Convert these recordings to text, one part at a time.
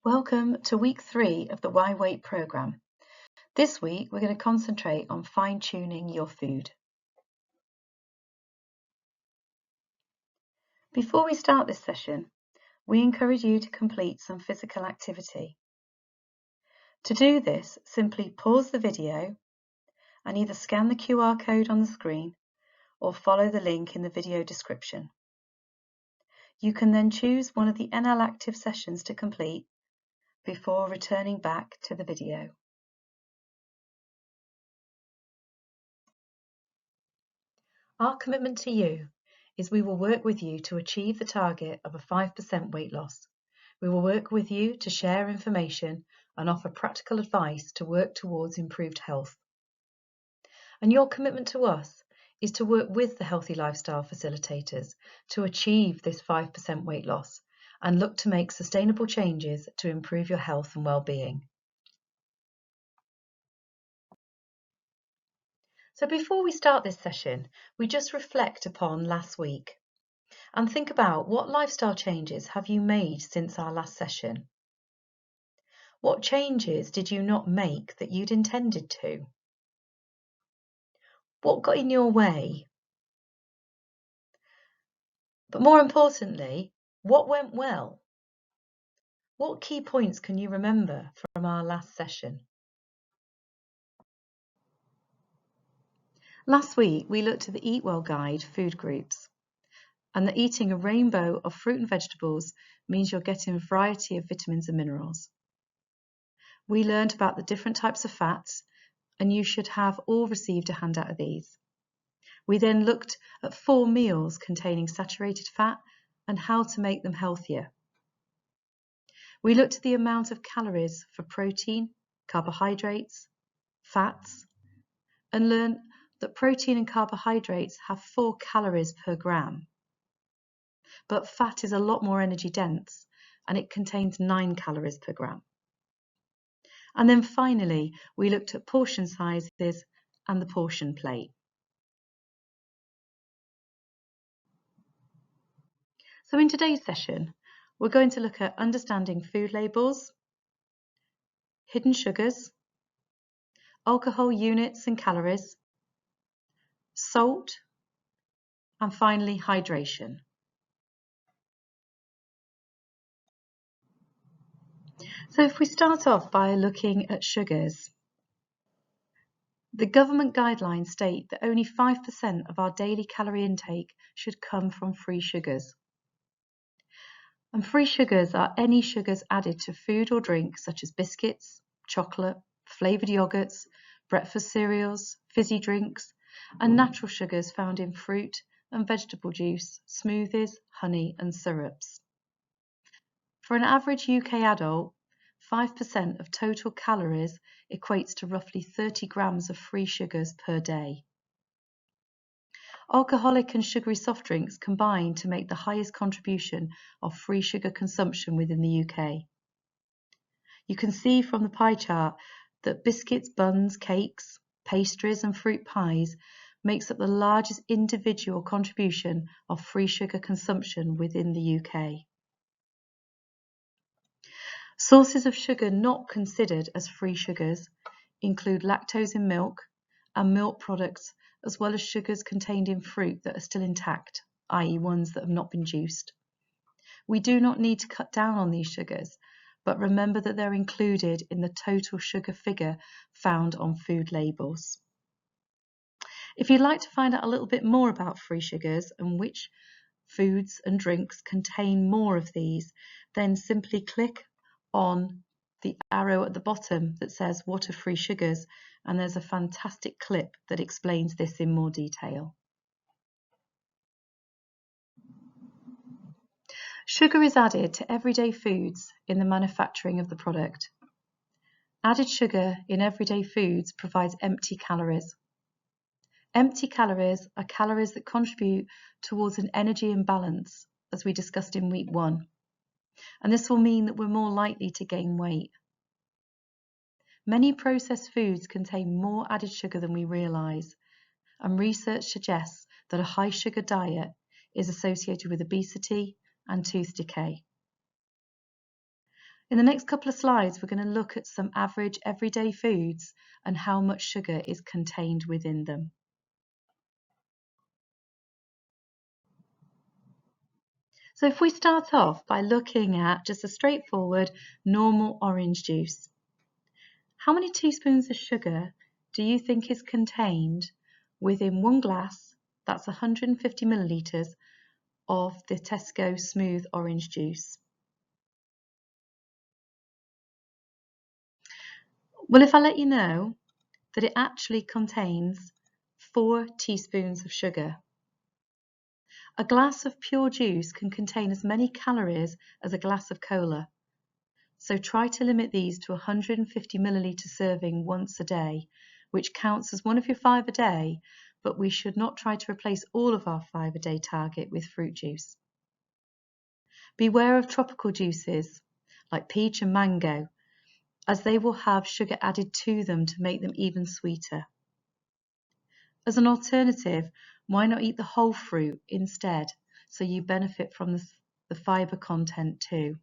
Welcome to week 3 of the Why Wait programme. This week we're going to concentrate on fine-tuning your food. Before we start this session, we encourage you to complete some physical activity. To do this, simply pause the video and either scan the QR code on the screen or follow the link in the video description. You can then choose one of the NL Active sessions to complete before returning back to the video. Our commitment to you is we will work with you to achieve the target of a 5% weight loss. We will work with you to share information and offer practical advice to work towards improved health. And your commitment to us is to work with the Healthy Lifestyle Facilitators to achieve this 5% weight loss and look to make sustainable changes to improve your health and well-being. So before we start this session, we just reflect upon last week and think about what lifestyle changes have you made since our last session? What changes did you not make that you'd intended to? What got in your way? But more importantly, what went well? What key points can you remember from our last session? Last week, we looked at the Eat Well Guide food groups and that eating a rainbow of fruit and vegetables means you're getting a variety of vitamins and minerals. We learned about the different types of fats, and you should have all received a handout of these. We then looked at 4 meals containing saturated fat and how to make them healthier. We looked at the amount of calories for protein, carbohydrates, fats, and learned that protein and carbohydrates have 4 calories per gram. But fat is a lot more energy dense and it contains 9 calories per gram. And then finally, we looked at portion sizes and the portion plate. So in today's session, we're going to look at understanding food labels, hidden sugars, alcohol units and calories, salt, and finally hydration. So if we start off by looking at sugars, the government guidelines state that only 5% of our daily calorie intake should come from free sugars. And free sugars are any sugars added to food or drink such as biscuits, chocolate, flavoured yogurts, breakfast cereals, fizzy drinks, and natural sugars found in fruit and vegetable juice, smoothies, honey and syrups. For an average UK adult, 5% of total calories equates to roughly 30 grams of free sugars per day. Alcoholic and sugary soft drinks combine to make the highest contribution of free sugar consumption within the UK. You can see from the pie chart that biscuits, buns, cakes, pastries and fruit pies makes up the largest individual contribution of free sugar consumption within the UK. Sources of sugar not considered as free sugars include lactose in milk and milk products, as well as sugars contained in fruit that are still intact, i.e. ones that have not been juiced. We do not need to cut down on these sugars, but remember that they're included in the total sugar figure found on food labels. If you'd like to find out a little bit more about free sugars and which foods and drinks contain more of these, then simply click on the arrow at the bottom that says what are free sugars, and there's a fantastic clip that explains this in more detail. Sugar is added to everyday foods in the manufacturing of the product. Added sugar in everyday foods provides empty calories. Empty calories are calories that contribute towards an energy imbalance, as we discussed in week 1. And this will mean that we're more likely to gain weight. Many processed foods contain more added sugar than we realise, and research suggests that a high sugar diet is associated with obesity and tooth decay. In the next couple of slides, we're going to look at some average everyday foods and how much sugar is contained within them. So if we start off by looking at just a straightforward normal orange juice, how many teaspoons of sugar do you think is contained within one glass, that's 150 millilitres, of the Tesco smooth orange juice? Well, if I let you know that it actually contains 4 teaspoons of sugar. A glass of pure juice can contain as many calories as a glass of cola. So try to limit these to 150 millilitre serving once a day, which counts as one of your 5 a day, but we should not try to replace all of our 5 a day target with fruit juice. Beware of tropical juices like peach and mango, as they will have sugar added to them to make them even sweeter. As an alternative, why not eat the whole fruit instead, so you benefit from the fibre content too?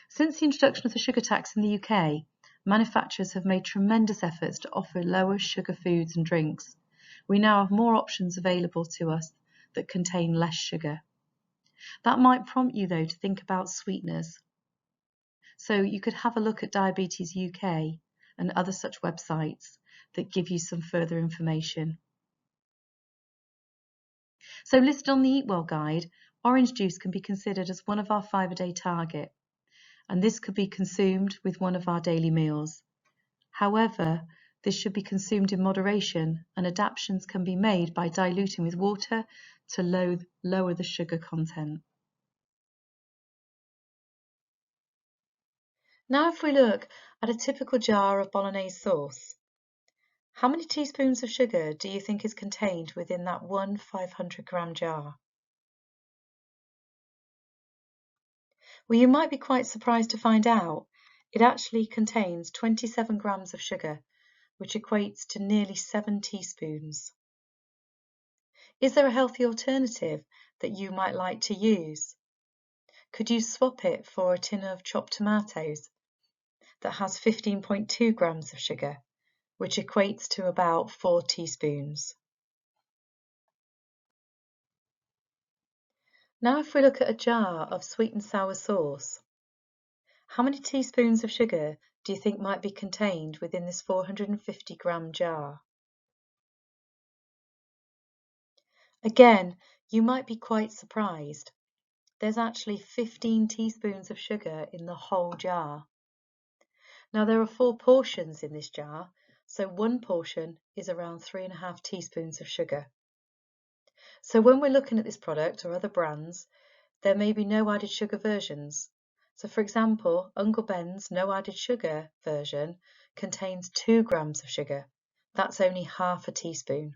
Since the introduction of the sugar tax in the UK, manufacturers have made tremendous efforts to offer lower sugar foods and drinks. We now have more options available to us that contain less sugar. That might prompt you though to think about sweeteners. So you could have a look at Diabetes UK and other such websites that give you some further information. So listed on the Eat Well guide, orange juice can be considered as one of our 5 a day target, and this could be consumed with one of our daily meals. However, this should be consumed in moderation, and adaptations can be made by diluting with water to lower the sugar content. Now if we look at a typical jar of bolognese sauce, how many teaspoons of sugar do you think is contained within that one 500 gram jar? Well, you might be quite surprised to find out it actually contains 27 grams of sugar, which equates to nearly 7 teaspoons. Is there a healthy alternative that you might like to use? Could you swap it for a tin of chopped tomatoes that has 15.2 grams of sugar, which equates to about 4 teaspoons? Now if we look at a jar of sweet and sour sauce, how many teaspoons of sugar do you think might be contained within this 450 gram jar? Again, you might be quite surprised. There's actually 15 teaspoons of sugar in the whole jar. Now there are 4 portions in this jar, so one portion is around 3.5 teaspoons of sugar. So when we're looking at this product or other brands, there may be no added sugar versions. So for example, Uncle Ben's no added sugar version contains 2 grams of sugar. That's only half a teaspoon.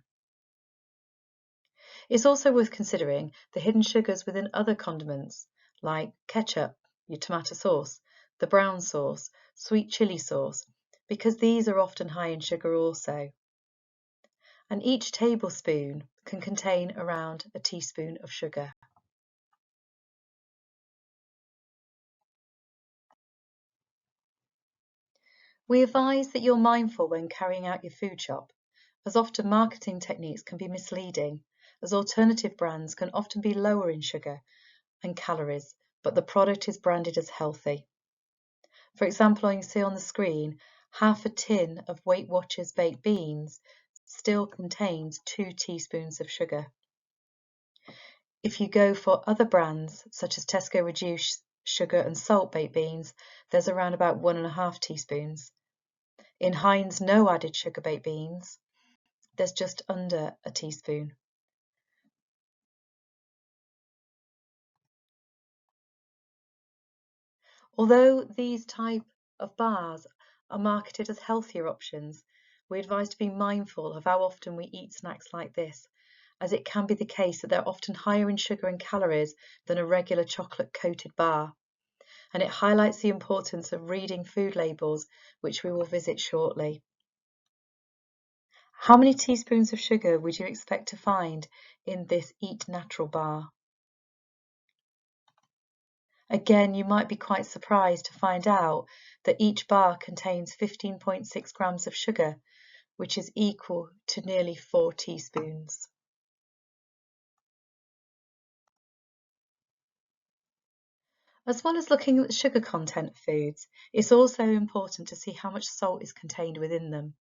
It's also worth considering the hidden sugars within other condiments like ketchup, your tomato sauce, the brown sauce, sweet chili sauce, because these are often high in sugar also. And each tablespoon can contain around a teaspoon of sugar. We advise that you're mindful when carrying out your food shop, as often marketing techniques can be misleading, as alternative brands can often be lower in sugar and calories, but the product is branded as healthy. For example, you can see on the screen, half a tin of Weight Watchers baked beans still contains 2 teaspoons of sugar. If you go for other brands, such as Tesco Reduced Sugar and Salt baked beans, there's around about 1.5 teaspoons. In Heinz no added sugar baked beans, there's just under a teaspoon. Although these type of bars are marketed as healthier options, we advise to be mindful of how often we eat snacks like this, as it can be the case that they're often higher in sugar and calories than a regular chocolate-coated bar. And it highlights the importance of reading food labels, which we will visit shortly. How many teaspoons of sugar would you expect to find in this Eat Natural bar? Again, you might be quite surprised to find out that each bar contains 15.6 grams of sugar, which is equal to nearly 4 teaspoons. As well as looking at the sugar content of foods, it's also important to see how much salt is contained within them.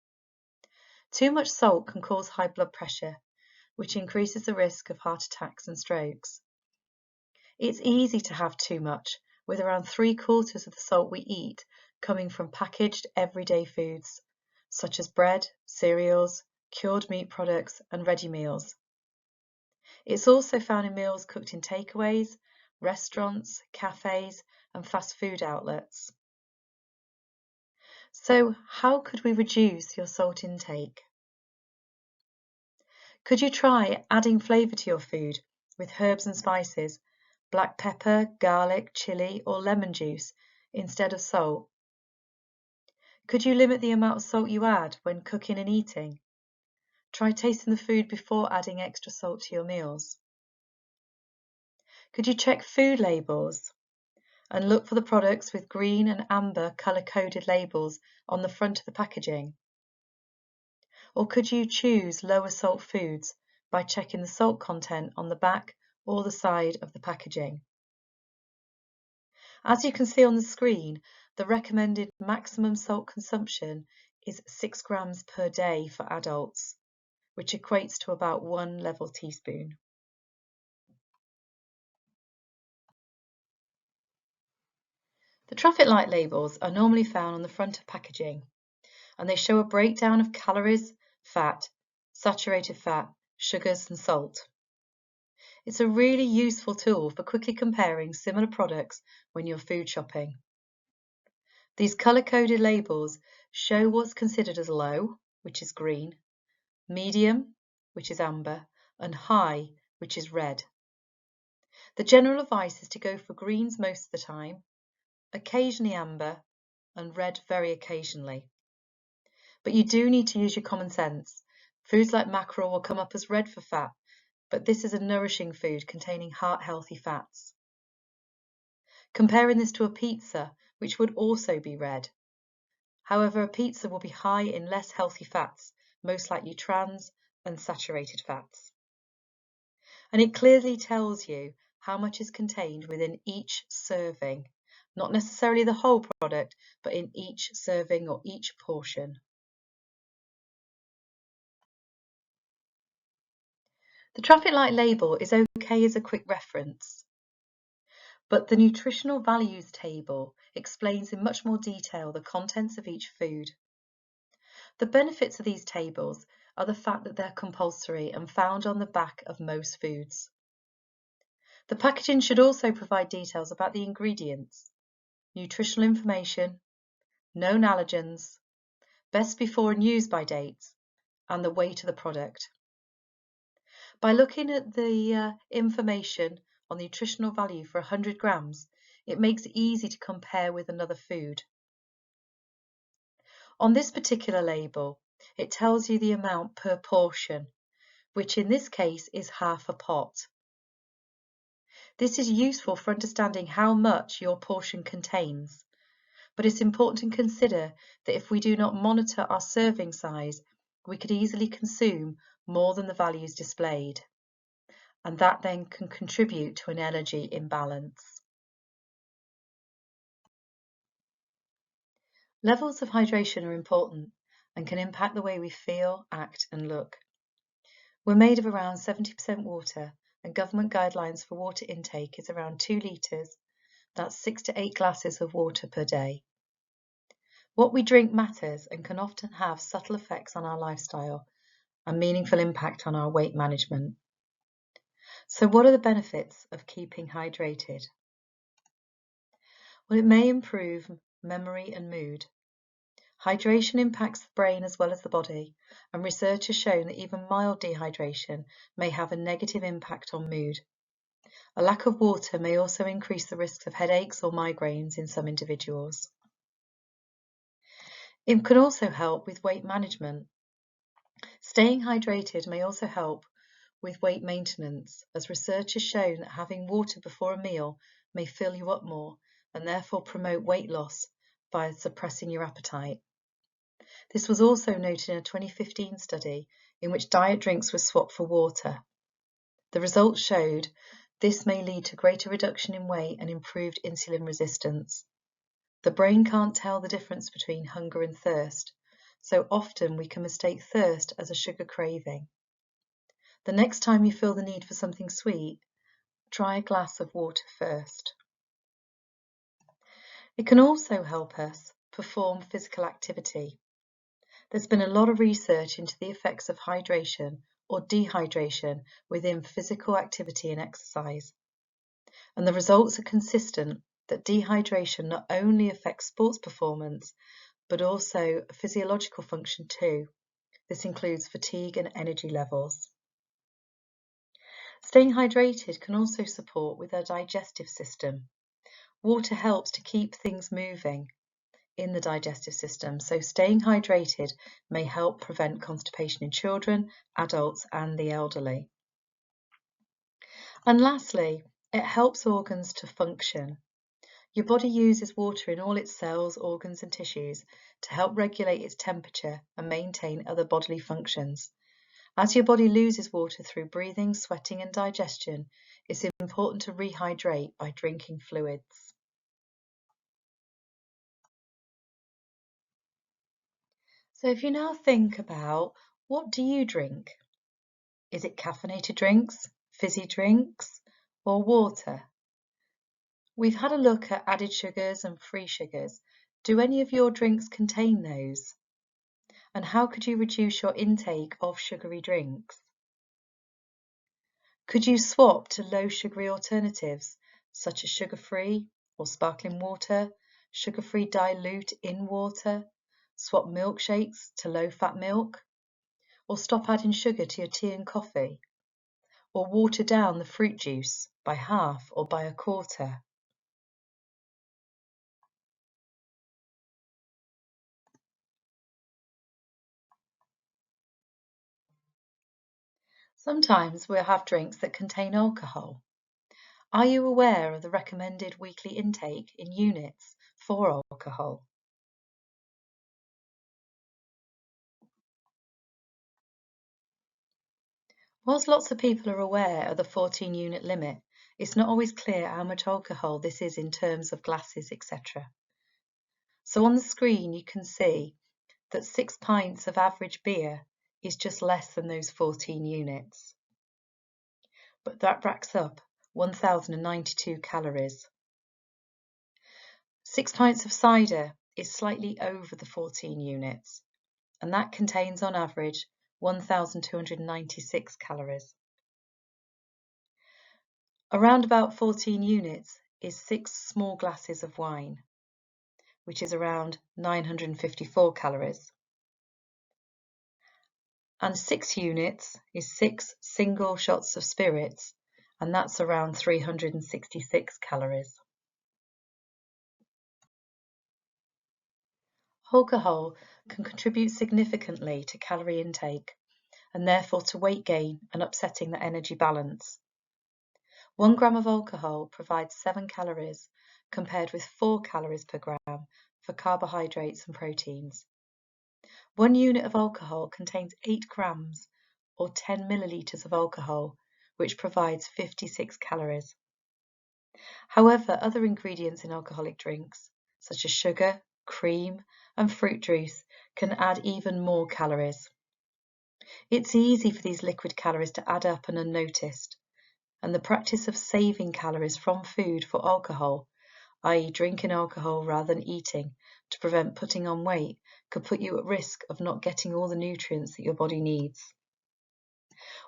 Too much salt can cause high blood pressure, which increases the risk of heart attacks and strokes. It's easy to have too much, with around 3/4 of the salt we eat coming from packaged everyday foods, such as bread, cereals, cured meat products, and ready meals. It's also found in meals cooked in takeaways, restaurants, cafes, and fast food outlets. So, how could we reduce your salt intake? Could you try adding flavour to your food with herbs and spices, black pepper, garlic, chili, or lemon juice instead of salt? Could you limit the amount of salt you add when cooking and eating? Try tasting the food before adding extra salt to your meals. Could you check food labels and look for the products with green and amber colour-coded labels on the front of the packaging? Or could you choose lower salt foods by checking the salt content on the back or the side of the packaging? As you can see on the screen, the recommended maximum salt consumption is 6 grams per day for adults, which equates to about 1 level teaspoon. The traffic light labels are normally found on the front of packaging, and they show a breakdown of calories, fat, saturated fat, sugars, and salt. It's a really useful tool for quickly comparing similar products when you're food shopping. These colour-coded labels show what's considered as low, which is green, medium, which is amber, and high, which is red. The general advice is to go for greens most of the time, occasionally amber, and red very occasionally. But you do need to use your common sense. Foods like mackerel will come up as red for fat, but this is a nourishing food containing heart-healthy fats. Comparing this to a pizza, which would also be red. However, a pizza will be high in less healthy fats, most likely trans and saturated fats. And it clearly tells you how much is contained within each serving, not necessarily the whole product, but in each serving or each portion. The traffic light label is okay as a quick reference, but the nutritional values table explains in much more detail the contents of each food. The benefits of these tables are the fact that they're compulsory and found on the back of most foods. The packaging should also provide details about the ingredients, nutritional information, known allergens, best before and use by dates, and the weight of the product. By looking at the information on the nutritional value for 100 grams, it makes it easy to compare with another food. On this particular label, it tells you the amount per portion, which in this case is half a pot. This is useful for understanding how much your portion contains, but it's important to consider that if we do not monitor our serving size, we could easily consume more than the values displayed, and that then can contribute to an energy imbalance. Levels of hydration are important and can impact the way we feel, act, and look. We're made of around 70% water, and government guidelines for water intake is around 2 litres, that's 6 to 8 glasses of water per day. What we drink matters and can often have subtle effects on our lifestyle and meaningful impact on our weight management. So what are the benefits of keeping hydrated? Well, it may improve memory and mood. Hydration impacts the brain as well as the body, and research has shown that even mild dehydration may have a negative impact on mood. A lack of water may also increase the risks of headaches or migraines in some individuals. It can also help with weight management. Staying hydrated may also help with weight maintenance, as research has shown that having water before a meal may fill you up more and therefore promote weight loss by suppressing your appetite. This was also noted in a 2015 study in which diet drinks were swapped for water. The results showed this may lead to greater reduction in weight and improved insulin resistance. The brain can't tell the difference between hunger and thirst, so often we can mistake thirst as a sugar craving. The next time you feel the need for something sweet, try a glass of water first. It can also help us perform physical activity. There's been a lot of research into the effects of hydration or dehydration within physical activity and exercise. And the results are consistent that dehydration not only affects sports performance, but also physiological function too. This includes fatigue and energy levels. Staying hydrated can also support with our digestive system. Water helps to keep things moving in the digestive system, so staying hydrated may help prevent constipation in children, adults, and the elderly. And lastly, it helps organs to function. Your body uses water in all its cells, organs, and tissues to help regulate its temperature and maintain other bodily functions. As your body loses water through breathing, sweating, and digestion, it's important to rehydrate by drinking fluids. So if you now think about, what do you drink? Is it caffeinated drinks, fizzy drinks, or water? We've had a look at added sugars and free sugars. Do any of your drinks contain those? And how could you reduce your intake of sugary drinks? Could you swap to low sugary alternatives, such as sugar-free or sparkling water, sugar-free dilute in water, swap milkshakes to low-fat milk, or stop adding sugar to your tea and coffee, or water down the fruit juice by half or by a quarter? Sometimes we'll have drinks that contain alcohol. Are you aware of the recommended weekly intake in units for alcohol? Whilst lots of people are aware of the 14-unit limit, it's not always clear how much alcohol this is in terms of glasses, etc. So on the screen you can see that 6 pints of average beer is just less than those 14 units. But that racks up 1,092 calories. 6 pints of cider is slightly over the 14 units, and that contains on average 1,296 calories. Around about 14 units is 6 small glasses of wine, which is around 954 calories. And 6 units is 6 single shots of spirits, and that's around 366 calories. Alcohol can contribute significantly to calorie intake and therefore to weight gain and upsetting the energy balance. 1 gram of alcohol provides 7 calories compared with 4 calories per gram for carbohydrates and proteins. 1 unit of alcohol contains 8 grams or 10 milliliters of alcohol, which provides 56 calories. However, other ingredients in alcoholic drinks, such as sugar, cream, and fruit juice, can add even more calories. It's easy for these liquid calories to add up and unnoticed, and the practice of saving calories from food for alcohol, i.e. drinking alcohol rather than eating to prevent putting on weight, could put you at risk of not getting all the nutrients that your body needs.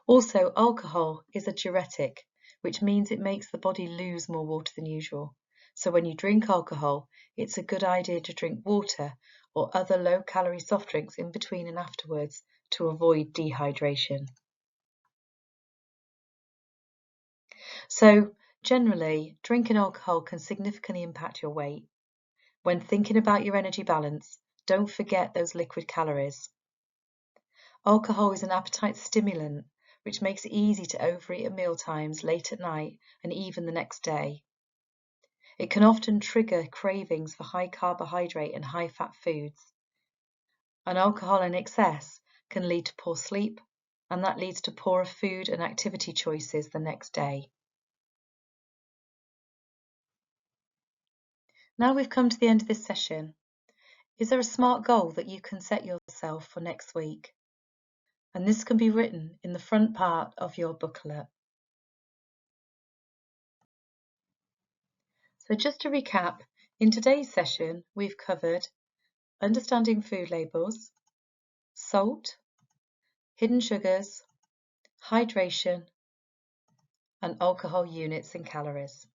Also, alcohol is a diuretic, which means it makes the body lose more water than usual. So when you drink alcohol, it's a good idea to drink water or other low-calorie soft drinks in between and afterwards to avoid dehydration. So generally, drinking alcohol can significantly impact your weight. When thinking about your energy balance, don't forget those liquid calories. Alcohol is an appetite stimulant, which makes it easy to overeat at meal times, late at night, and even the next day. It can often trigger cravings for high carbohydrate and high fat foods. And alcohol in excess can lead to poor sleep, and that leads to poorer food and activity choices the next day. Now we've come to the end of this session. Is there a SMART goal that you can set yourself for next week? And this can be written in the front part of your booklet. So just to recap, in today's session, we've covered understanding food labels, salt, hidden sugars, hydration, and alcohol units and calories.